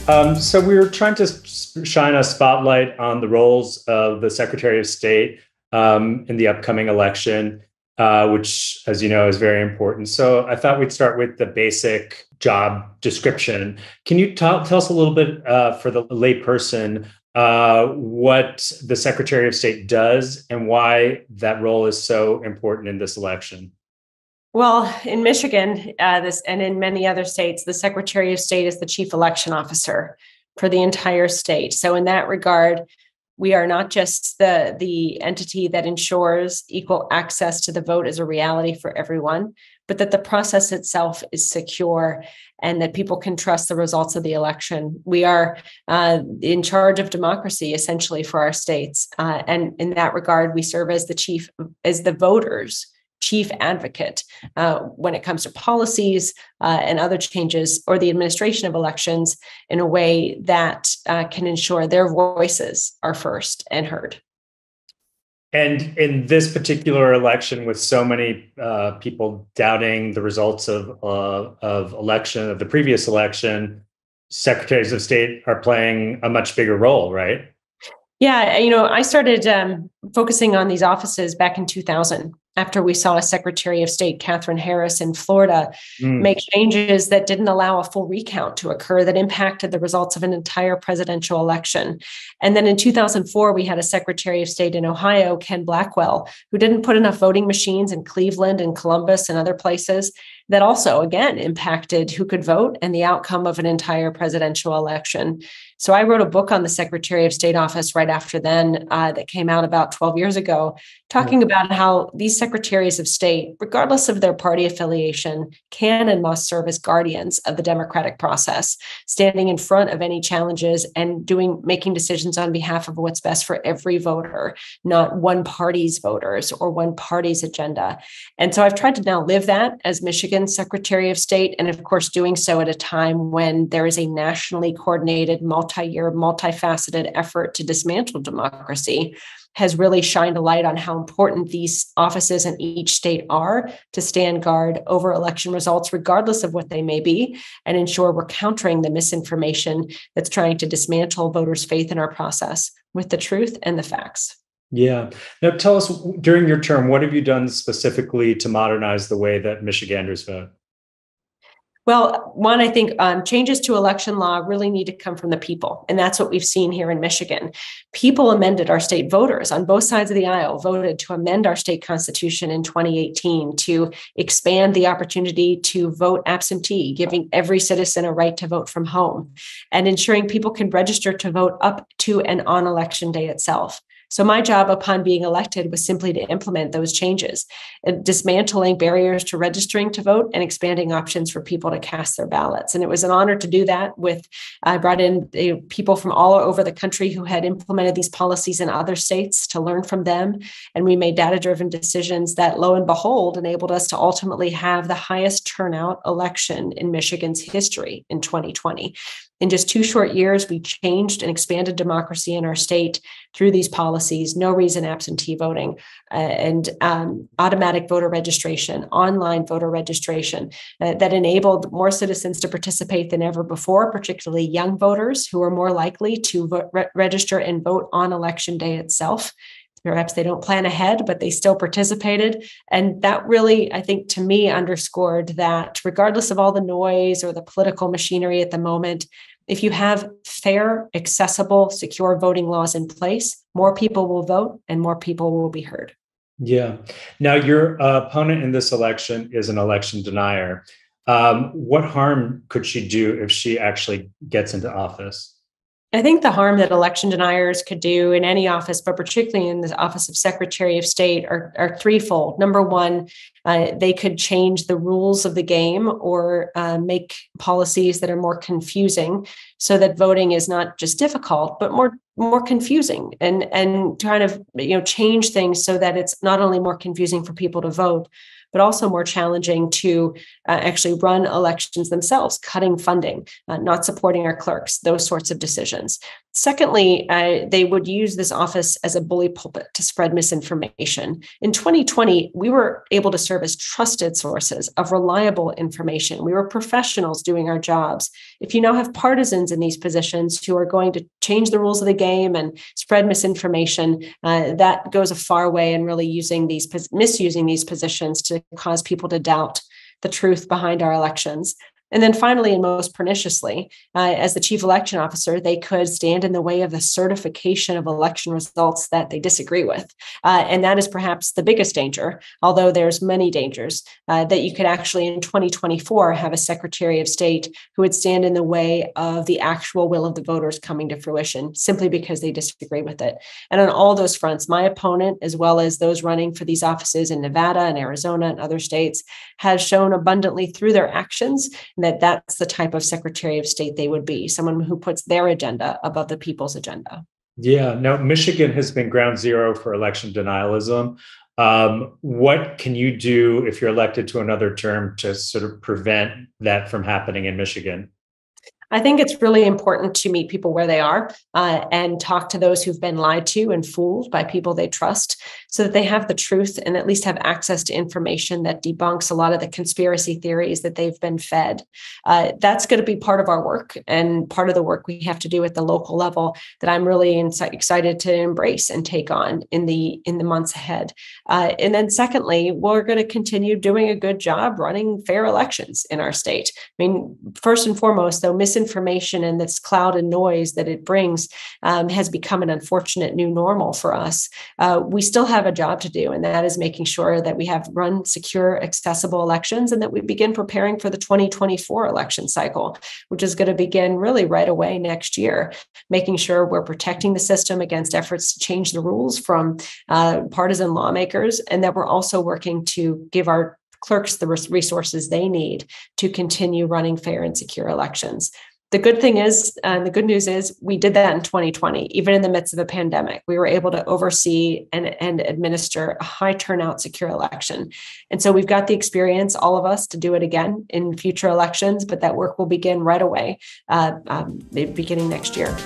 So we were trying to shine a spotlight on the roles of the Secretary of State in the upcoming election, which, as you know, is very important. So I thought we'd start with the basic job description. Can you tell us a little bit for the layperson what the Secretary of State does and why that role is so important in this election? Well, in Michigan, this and in many other states, the Secretary of State is the chief election officer for the entire state. So, in that regard, we are not just the entity that ensures equal access to the vote as a reality for everyone, but that the process itself is secure and that people can trust the results of the election. We are in charge of democracy, essentially, for our states, and in that regard, we serve as the voters' chief advocate when it comes to policies and other changes or the administration of elections in a way that can ensure their voices are first and heard. And in this particular election, with so many people doubting the results of the previous election, secretaries of state are playing a much bigger role, right? Yeah, I started focusing on these offices back in 2000 after we saw Secretary of State Katherine Harris in Florida make changes that didn't allow a full recount to occur that impacted the results of an entire presidential election. And then in 2004, we had a Secretary of State in Ohio, Ken Blackwell, who didn't put enough voting machines in Cleveland and Columbus and other places that also, again, impacted who could vote and the outcome of an entire presidential election. So I wrote a book on the Secretary of State office right after then that came out about 12 years ago, talking about how these secretaries of state, regardless of their party affiliation, can and must serve as guardians of the democratic process, standing in front of any challenges and making decisions on behalf of what's best for every voter, not one party's voters or one party's agenda. And so I've tried to now live that as Michigan's Secretary of State, and of course doing so at a time when there is a nationally coordinated, multi-year, multifaceted effort to dismantle democracy, has really shined a light on how important these offices in each state are to stand guard over election results, regardless of what they may be, and ensure we're countering the misinformation that's trying to dismantle voters' faith in our process with the truth and the facts. Yeah. Now, tell us, during your term, what have you done specifically to modernize the way that Michiganders vote? Well, one, I think changes to election law really need to come from the people. And that's what we've seen here in Michigan. People amended our state voters on both sides of the aisle, voted to amend our state constitution in 2018 to expand the opportunity to vote absentee, giving every citizen a right to vote from home, and ensuring people can register to vote up to and on election day itself. So my job upon being elected was simply to implement those changes, dismantling barriers to registering to vote and expanding options for people to cast their ballots. And it was an honor to do that I brought in people from all over the country who had implemented these policies in other states to learn from them. And we made data-driven decisions that, lo and behold, enabled us to ultimately have the highest turnout election in Michigan's history in 2020. In just 2 short years, we changed and expanded democracy in our state through these policies: no reason absentee voting, and automatic voter registration, online voter registration, that enabled more citizens to participate than ever before, particularly young voters who are more likely to register and vote on election day itself. Perhaps they don't plan ahead, but they still participated. And that really, I think, to me, underscored that regardless of all the noise or the political machinery at the moment, if you have fair, accessible, secure voting laws in place, more people will vote and more people will be heard. Yeah. Now, your opponent in this election is an election denier. What harm could she do if she actually gets into office? I think the harm that election deniers could do in any office, but particularly in the office of Secretary of State, are threefold. Number one, they could change the rules of the game or make policies that are more confusing so that voting is not just difficult, but more confusing, and trying to change things so that it's not only more confusing for people to vote, but also more challenging to actually run elections themselves, cutting funding, not supporting our clerks, those sorts of decisions. Secondly, they would use this office as a bully pulpit to spread misinformation. In 2020, we were able to serve as trusted sources of reliable information. We were professionals doing our jobs. If you now have partisans in these positions who are going to change the rules of the game and spread misinformation, that goes a far way in really misusing these positions to cause people to doubt the truth behind our elections. And then finally, and most perniciously, as the chief election officer, they could stand in the way of the certification of election results that they disagree with. And that is perhaps the biggest danger, although there's many dangers, that you could actually in 2024 have a Secretary of State who would stand in the way of the actual will of the voters coming to fruition simply because they disagree with it. And on all those fronts, my opponent, as well as those running for these offices in Nevada and Arizona and other states, has shown abundantly through their actions that that's the type of Secretary of State they would be, someone who puts their agenda above the people's agenda. Yeah, no, Michigan has been ground zero for election denialism. What can you do if you're elected to another term to sort of prevent that from happening in Michigan? I think it's really important to meet people where they are and talk to those who've been lied to and fooled by people they trust so that they have the truth and at least have access to information that debunks a lot of the conspiracy theories that they've been fed. That's going to be part of our work and part of the work we have to do at the local level that I'm really excited to embrace and take on in the months ahead. And then secondly, we're going to continue doing a good job running fair elections in our state. I mean, first and foremost, though, misinformation and this cloud and noise that it brings has become an unfortunate new normal for us. We still have a job to do, and that is making sure that we have run secure, accessible elections and that we begin preparing for the 2024 election cycle, which is going to begin really right away next year, making sure we're protecting the system against efforts to change the rules from partisan lawmakers, and that we're also working to give our clerks the resources they need to continue running fair and secure elections. The good thing is, the good news is we did that in 2020, even in the midst of a pandemic. We were able to oversee and administer a high turnout, secure election. And so we've got the experience, all of us, to do it again in future elections, but that work will begin right away, beginning next year.